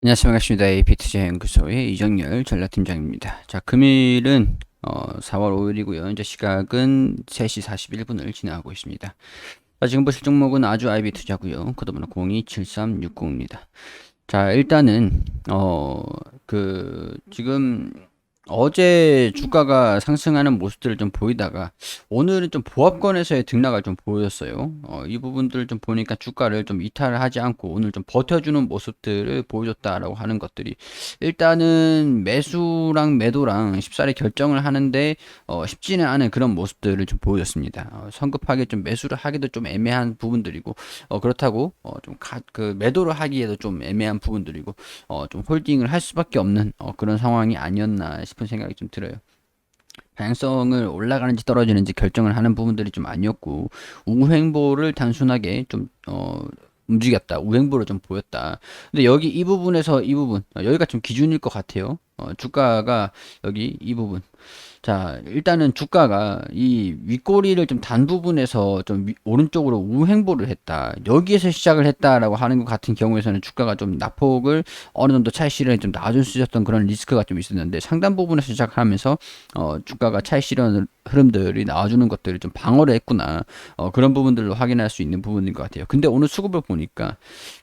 안녕하세요. 반갑습니다. AP투자 연구소의 이정열 전략팀장입니다. 자, 금일은 4월 5일이고요. 현재 시각은 3시 41분을 지나고 있습니다. 자, 지금 보실 종목은 아주 IB 투자고요. 코드번호 027360입니다. 자, 일단은 지금 어제 주가가 상승하는 모습들을 좀 보이다가 오늘은 좀 보합권에서의 등락을 좀 보였어요. 이 부분들을 좀 보니까 주가를 좀 이탈을 하지 않고 오늘 좀 버텨주는 모습들을 보여줬다라고 하는 것들이 일단은 매수랑 매도랑 쉽사리 결정을 하는데 쉽지는 않은 그런 모습들을 좀 보여줬습니다. 성급하게 좀 매수를 하기도 좀 애매한 부분들이고 그렇다고 그 매도를 하기에도 좀 애매한 부분들이고 좀 홀딩을 할 수밖에 없는 그런 상황이 아니었나 싶은 생각이 좀 들어요. 방향성을 올라가는지 떨어지는지 결정을 하는 부분들이 좀 아니었고 우행보를 단순하게 좀 움직였다. 우행보를 좀 보였다. 근데 여기 이 부분에서 이 부분 여기가 좀 기준일 것 같아요. 주가가 여기 이 부분 자, 일단은 주가가 이 윗꼬리를 좀 단 부분에서 좀 오른쪽으로 우행보를 했다. 여기에서 시작을 했다라고 하는 것 같은 경우에서는 주가가 좀 낙폭을 어느 정도 차익 실현이 좀 나아질 수 있었던 그런 리스크가 좀 있었는데 상단 부분에서 시작하면서 주가가 차익 실현 흐름들이 나와주는 것들을 좀 방어를 했구나. 그런 부분들로 확인할 수 있는 부분인 것 같아요. 근데 오늘 수급을 보니까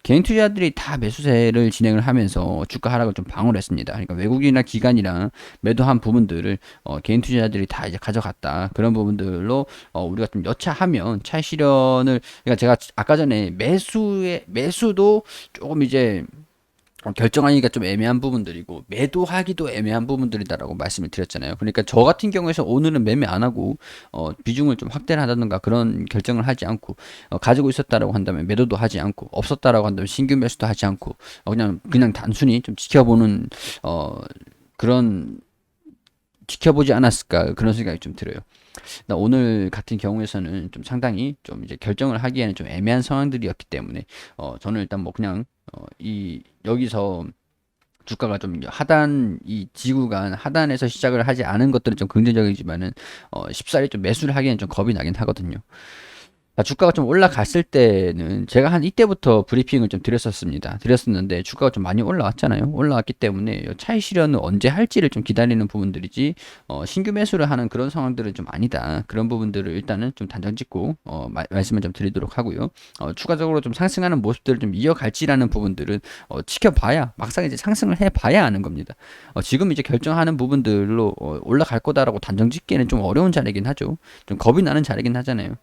개인 투자들이 다 매수세를 진행을 하면서 주가 하락을 좀 방어를 했습니다. 그러니까 외국인이나 기관이랑 매도한 부분들을 개인 투자자들이 다 이제 가져갔다. 그런 부분들로 우리가 좀 여차하면 차익 실현을 그러니까 제가 아까 전에 매수도 조금 이제 결정하기가 좀 애매한 부분들이고 매도하기도 애매한 부분들이다라고 말씀을 드렸잖아요. 그러니까 저 같은 경우에서 오늘은 매매 안 하고 비중을 좀 확대를 하다든가 그런 결정을 하지 않고 가지고 있었다라고 한다면 매도도 하지 않고 없었다라고 한다면 신규 매수도 하지 않고 그냥 단순히 좀 지켜보는 그런 지켜보지 않았을까 그런 생각이 좀 들어요. 나 오늘 같은 경우에서는 좀 상당히 좀 이제 결정을 하기에는 좀 애매한 상황들이었기 때문에 저는 일단 뭐 그냥 이 여기서 주가가 좀 하단 이 지구간 하단에서 시작을 하지 않은 것들은 좀 긍정적이지만은 쉽사리 좀 매수를 하기에는 좀 겁이 나긴 하거든요. 주가가 좀 올라갔을 때는 제가 한 이때부터 브리핑을 좀 드렸었습니다. 드렸었는데 주가가 좀 많이 올라왔잖아요. 올라왔기 때문에 차익 실현을 언제 할지를 좀 기다리는 부분들이지 신규 매수를 하는 그런 상황들은 좀 아니다. 그런 부분들을 일단은 좀 단정 짓고 말씀을 좀 드리도록 하고요. 추가적으로 좀 상승하는 모습들을 좀 이어갈지라는 부분들은 지켜봐야 막상 이제 상승을 해봐야 아는 겁니다. 지금 이제 결정하는 부분들로 올라갈 거다라고 단정 짓기에는 좀 어려운 자리긴 하죠. 좀 겁이 나는 자리긴 하잖아요.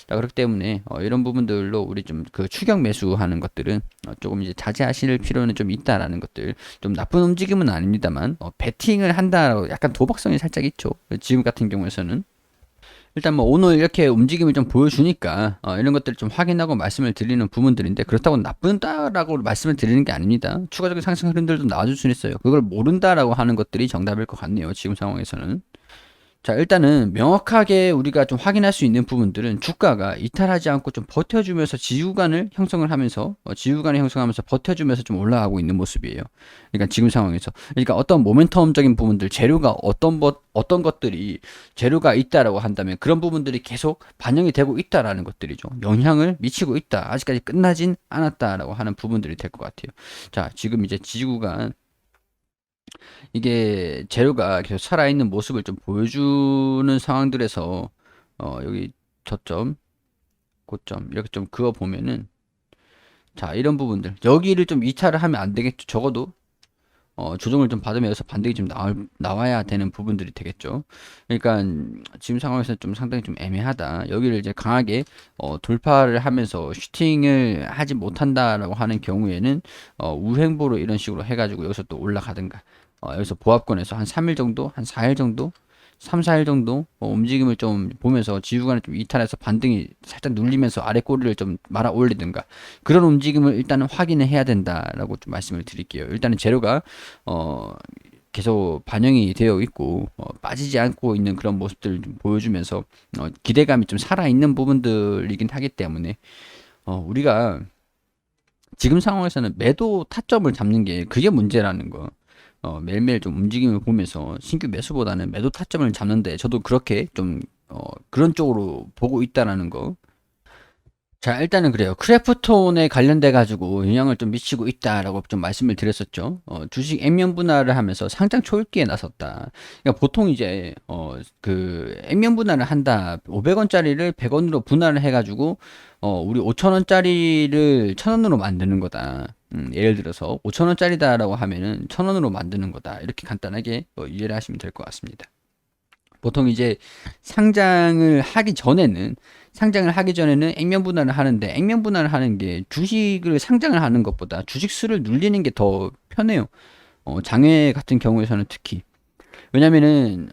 자, 그렇기 때문에 이런 부분들로 우리 좀 그 추격 매수하는 것들은 조금 이제 자제하실 필요는 좀 있다라는 것들. 좀 나쁜 움직임은 아닙니다만 베팅을 한다라고 약간 도박성이 살짝 있죠. 지금 같은 경우에서는 일단 뭐 오늘 이렇게 움직임을 좀 보여주니까 이런 것들을 좀 확인하고 말씀을 드리는 부분들인데 그렇다고 나쁜다라고 말씀을 드리는 게 아닙니다. 추가적인 상승 흐름들도 나와줄 수 있어요. 그걸 모른다라고 하는 것들이 정답일 것 같네요. 지금 상황에서는. 자, 일단은 명확하게 우리가 좀 확인할 수 있는 부분들은 주가가 이탈하지 않고 좀 버텨주면서 지구간을 형성을 하면서 지구간을 형성하면서 버텨주면서 좀 올라가고 있는 모습이에요. 그러니까 지금 상황에서 그러니까 어떤 모멘텀적인 부분들 재료가 어떤 것들이 재료가 있다라고 한다면 그런 부분들이 계속 반영이 되고 있다라는 것들이죠. 영향을 미치고 있다. 아직까지 끝나진 않았다라고 하는 부분들이 될 것 같아요. 자, 지금 이제 지구간 이게 재료가 계속 살아있는 모습을 좀 보여주는 상황들에서 여기 저점, 고점 이렇게 좀 그어 보면은 자 이런 부분들 여기를 좀 이탈을 하면 안 되겠죠. 적어도 조정을 좀 받으면서 반등이 좀 나와야 되는 부분들이 되겠죠. 그러니까 지금 상황에서 좀 상당히 좀 애매하다. 여기를 이제 강하게 돌파를 하면서 슈팅을 하지 못한다라고 하는 경우에는 우행보로 이런 식으로 해가지고 여기서 또 올라가든가 여기서 보합권에서 한 3일 정도, 한 4일 정도 3, 4일 정도 움직임을 좀 보면서 지구간에 좀 이탈해서 반등이 살짝 눌리면서 아래 꼬리를 좀 말아 올리든가 그런 움직임을 일단은 확인을 해야 된다라고 좀 말씀을 드릴게요. 일단은 재료가 어 계속 반영이 되어 있고 빠지지 않고 있는 그런 모습들을 좀 보여주면서 기대감이 좀 살아있는 부분들이긴 하기 때문에 우리가 지금 상황에서는 매도 타점을 잡는 게 그게 문제라는 거. 매일매일 좀 움직임을 보면서 신규 매수보다는 매도 타점을 잡는데 저도 그렇게 좀 그런 쪽으로 보고 있다라는 거. 자, 일단은 그래요. 크래프톤에 관련돼 가지고 영향을 좀 미치고 있다라고 좀 말씀을 드렸었죠. 주식 액면 분할을 하면서 상장 초읽기에 나섰다. 그러니까 보통 이제 그 액면 분할을 한다. 500원짜리를 100원으로 분할을 해 가지고 우리 5,000원짜리를 1,000원으로 만드는 거다. 예를 들어서 5,000원짜리다라고 하면은 1,000원으로 만드는 거다. 이렇게 간단하게 이해를 하시면 될 것 같습니다. 보통 이제 상장을 하기 전에는 액면 분할을 하는데, 액면 분할을 하는 게 주식을 상장을 하는 것보다 주식 수를 눌리는 게 더 편해요. 장외 같은 경우에서는 특히. 왜냐면은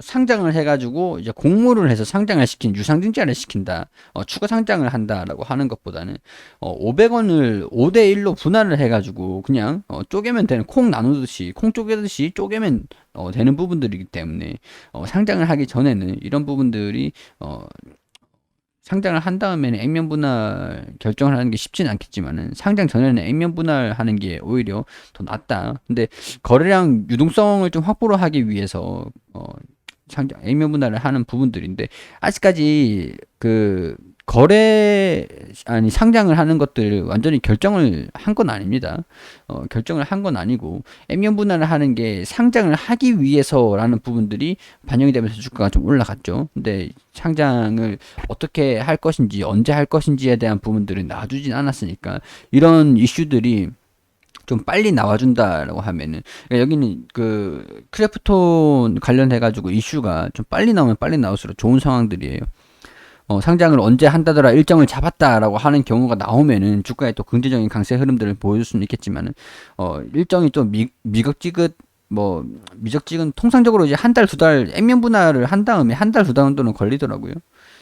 상장을 해가지고 이제 공모를 해서 상장을 시킨 유상증자를 시킨다, 추가 상장을 한다라고 하는 것보다는 500원을 5대1로 분할을 해가지고 그냥 쪼개면 되는, 콩 나누듯이 콩 쪼개듯이 쪼개면 되는 부분들이기 때문에 상장을 하기 전에는 이런 부분들이 상장을 한 다음에는 액면 분할 결정을 하는 게 쉽지는 않겠지만은, 상장 전에는 액면 분할 하는 게 오히려 더 낫다. 근데 거래량 유동성을 좀 확보를 하기 위해서 상장 액면 분할을 하는 부분들인데, 아직까지 그 거래 아니 상장을 하는 것들 완전히 결정을 한 건 아닙니다. 결정을 한 건 아니고 액면 분할을 하는 게 상장을 하기 위해서라는 부분들이 반영이 되면서 주가가 좀 올라갔죠. 근데 상장을 어떻게 할 것인지, 언제 할 것인지에 대한 부분들은 놔두진 않았으니까, 이런 이슈들이 좀 빨리 나와준다라고 하면은, 그러니까 여기는 그 크래프톤 관련해 가지고 이슈가 좀 빨리 나오면 빨리 나올수록 좋은 상황들이에요. 상장을 언제 한다더라 일정을 잡았다라고 하는 경우가 나오면은 주가에 또 긍정적인 강세 흐름들을 보여줄 수는 있겠지만은, 일정이 좀 미적지긋, 미적지근, 통상적으로 이제 한 달, 두 달 액면 분할을 한 다음에 한 달, 두 달 정도는 걸리더라고요.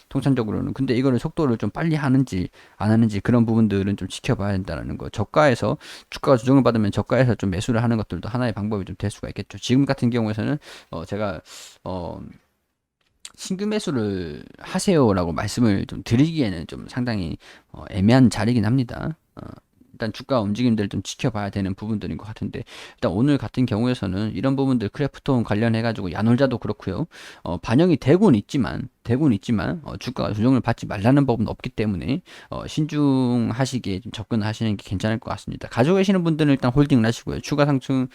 통상적으로는. 근데 이거를 속도를 좀 빨리 하는지 안 하는지, 그런 부분들은 좀 지켜봐야 된다는 거. 저가에서 주가가 조정을 받으면 저가에서 좀 매수를 하는 것들도 하나의 방법이 좀 될 수가 있겠죠. 지금 같은 경우에서는 제가 어, 신규 매수를 하세요라고 말씀을 좀 드리기에는 좀 상당히 애매한 자리긴 합니다. 일단 주가 움직임들을 좀 지켜봐야 되는 부분들인 것 같은데, 일단 오늘 같은 경우에서는 이런 부분들 크래프톤 관련해 가지고 야놀자도 그렇고요. 반영이 되고는 있지만 주가가 조정을 받지 말라는 법은 없기 때문에 신중하시기에 좀 접근하시는 게 괜찮을 것 같습니다. 가지고 계시는 분들은 일단 홀딩을 하시고요. 추가 상승이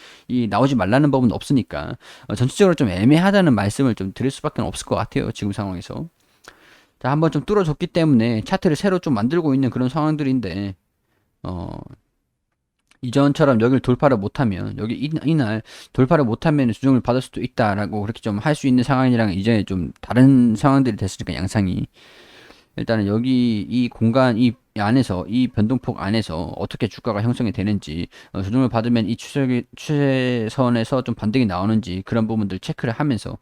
나오지 말라는 법은 없으니까 전체적으로 좀 애매하다는 말씀을 좀 드릴 수밖에 없을 것 같아요, 지금 상황에서. 자, 한번 좀 뚫어줬기 때문에 차트를 새로 좀 만들고 있는 그런 상황들인데, 어, 이전처럼 여기를 돌파를 못하면, 여기 이날 돌파를 못하면 조정을 받을 수도 있다라고 그렇게 좀 할 수 있는 상황이랑 이제 좀 다른 상황들이 됐으니까, 양상이. 일단은 여기 이 공간, 이 안에서, 이 변동폭 안에서 어떻게 주가가 형성이 되는지, 조정을 받으면 이 추세선에서 좀 반등이 나오는지, 그런 부분들 체크를 하면서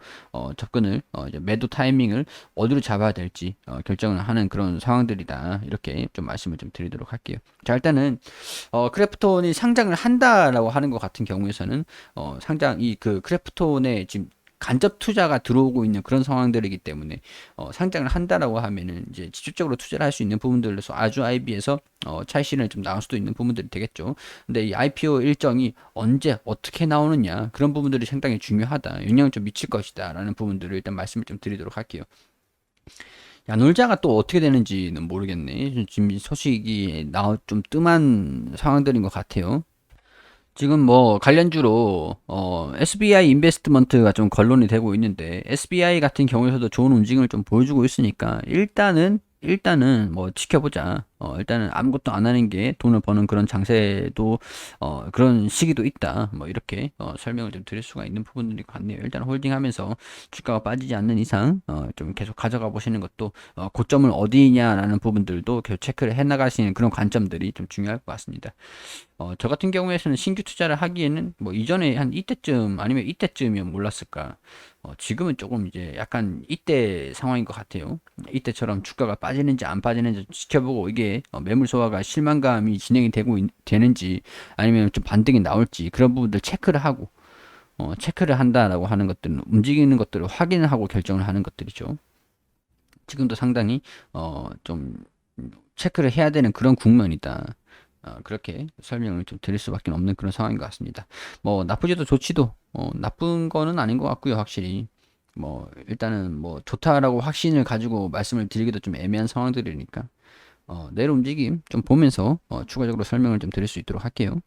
접근을, 이제 매도 타이밍을 어디로 잡아야 될지 결정을 하는 그런 상황들이다, 이렇게 좀 말씀을 좀 드리도록 할게요. 자, 일단은 크래프톤이 상장을 한다라고 하는 것 같은 경우에서는 상장, 이 그 크래프톤에 지금 간접 투자가 들어오고 있는 그런 상황들이기 때문에, 상장을 한다라고 하면은 이제 직접적으로 투자를 할 수 있는 부분들로서 아주 IB에서 차익 실현이 좀 나올 수도 있는 부분들이 되겠죠. 근데 이 IPO 일정이 언제 어떻게 나오느냐, 그런 부분들이 상당히 중요하다, 영향을 좀 미칠 것이다라는 부분들을 일단 말씀을 좀 드리도록 할게요. 야놀자가 또 어떻게 되는지는 모르겠네. 지금 소식이 좀 뜸한 상황들인 것 같아요. 지금 뭐 관련주로 SBI 인베스트먼트가 좀 거론이 되고 있는데, SBI 같은 경우에서도 좋은 움직임을 좀 보여주고 있으니까 일단은 뭐 지켜보자. 일단은 아무것도 안 하는 게 돈을 버는 그런 장세도, 그런 시기도 있다. 뭐 이렇게 설명을 좀 드릴 수가 있는 부분들이 같네요. 일단 홀딩하면서 주가가 빠지지 않는 이상 좀 계속 가져가 보시는 것도, 고점을 어디냐라는 부분들도 계속 체크를 해 나가시는 그런 관점들이 좀 중요할 것 같습니다. 저 같은 경우에는 신규 투자를 하기에는 뭐 이전에 한 이때쯤 아니면 이때쯤이면 몰랐을까. 지금은 조금 이제 약간 이때 상황인 것 같아요. 이때처럼 주가가 빠지는지 안 빠지는지 지켜보고, 이게 매물 소화가 실망감이 진행이 되는지 아니면 좀 반등이 나올지, 그런 부분들 체크를 하고, 체크를 한다라고 하는 것들은 움직이는 것들을 확인을 하고 결정을 하는 것들이죠. 지금도 상당히 좀 체크를 해야 되는 그런 국면이다. 그렇게 설명을 좀 드릴 수밖에 없는 그런 상황인 것 같습니다. 뭐 나쁘지도 좋지도 나쁜 거는 아닌 것 같고요, 확실히. 일단은 뭐 좋다라고 확신을 가지고 말씀을 드리기도 좀 애매한 상황들이니까 내일 움직임 좀 보면서 추가적으로 설명을 좀 드릴 수 있도록 할게요.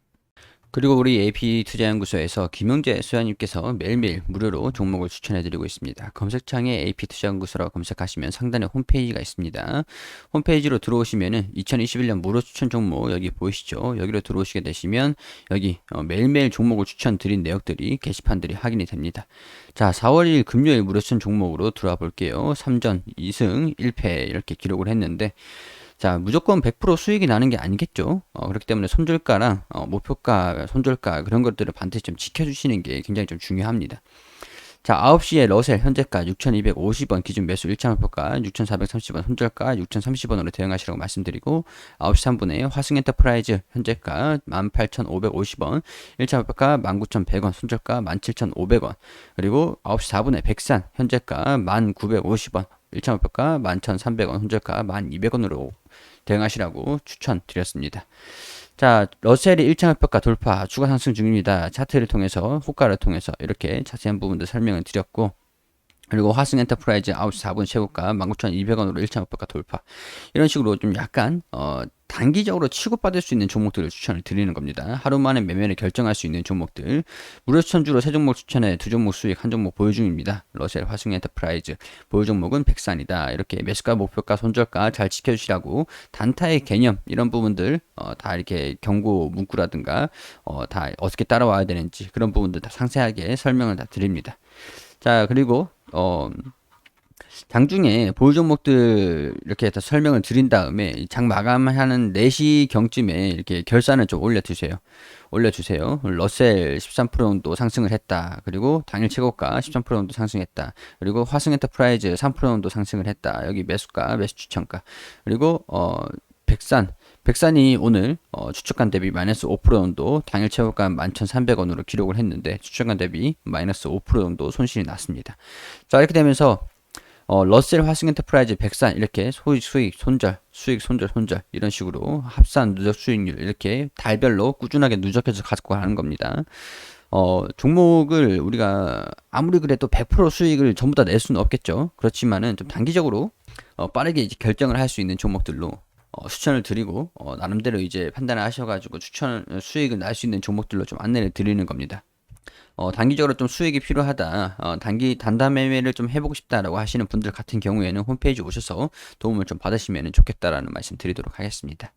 그리고 우리 AP투자연구소에서 김영재 수장님께서 매일매일 무료로 종목을 추천해드리고 있습니다. 검색창에 AP투자연구소라고 검색하시면 상단에 홈페이지가 있습니다. 홈페이지로 들어오시면은 2021년 무료 추천 종목 여기 보이시죠? 여기로 들어오시게 되시면 여기 매일매일 종목을 추천드린 내역들이 게시판들이 확인이 됩니다. 자, 4월 1일 금요일 무료 추천 종목으로 들어와 볼게요. 3전 2승 1패 이렇게 기록을 했는데 자, 무조건 100% 수익이 나는 게 아니겠죠. 그렇기 때문에 손절가랑 목표가, 손절가 그런 것들을 반드시 좀 지켜주시는 게 굉장히 좀 중요합니다. 자, 9시에 러셀 현재가 6,250원 기준 매수 1차 목표가 6,430원 손절가 6,030원으로 대응하시라고 말씀드리고 9시 3분에 화승 엔터프라이즈 현재가 18,550원 1차 목표가 19,100원 손절가 17,500원 그리고 9시 4분에 백산 현재가 1,950원 1차 목표가 11,300원 손절가 1,200원으로 대응하시라고 추천드렸습니다. 자, 러셀이 1차 목표가 돌파, 추가 상승 중입니다. 차트를 통해서, 호가를 통해서 이렇게 자세한 부분들 설명을 드렸고, 그리고 화승 엔터프라이즈 9시 4분 최고가 19,200원으로 1차 목표가 돌파. 이런 식으로 좀 약간 단기적으로 치고받을 수 있는 종목들을 추천을 드리는 겁니다. 하루 만에 매매를 결정할 수 있는 종목들. 무료 추천주로 3종목 추천해 2종목 수익, 1종목 보유 중입니다. 러셀, 화승 엔터프라이즈. 보유 종목은 백산이다. 이렇게 매수가, 목표가, 손절가 잘 지켜주시라고 단타의 개념 이런 부분들 다 이렇게 경고 문구라든가 다 어떻게 따라와야 되는지 그런 부분들 다 상세하게 설명을 다 드립니다. 자, 그리고 장중에 보유 종목들 이렇게 다 설명을 드린 다음에 장 마감하는 4시경쯤에 이렇게 결산을 좀 올려주세요. 러셀 13% 정도 상승을 했다. 그리고 당일 최고가 13% 정도 상승했다. 그리고 화승 엔터프라이즈 3% 정도 상승을 했다. 여기 매수가, 매수 추천가. 그리고 백산이 오늘 추천가 대비 마이너스 5% 정도 당일 최고가 11,300원으로 기록을 했는데 추천가 대비 마이너스 5% 정도 손실이 났습니다. 자, 이렇게 되면서 러셀, 화승 엔터프라이즈, 백산 이렇게 수익, 손절, 수익, 손절, 손절 이런 식으로 합산 누적 수익률 이렇게 달별로 꾸준하게 누적해서 가지고 가는 겁니다. 종목을 우리가 아무리 그래도 100% 수익을 전부 다 낼 수는 없겠죠. 그렇지만은 좀 단기적으로 빠르게 이제 결정을 할 수 있는 종목들로 추천을 드리고 나름대로 이제 판단을 하셔가지고 수익을 날 수 있는 종목들로 좀 안내를 드리는 겁니다. 단기적으로 좀 수익이 필요하다, 단타 매매를 좀 해보고 싶다라고 하시는 분들 같은 경우에는 홈페이지 오셔서 도움을 좀 받으시면 좋겠다라는 말씀 드리도록 하겠습니다.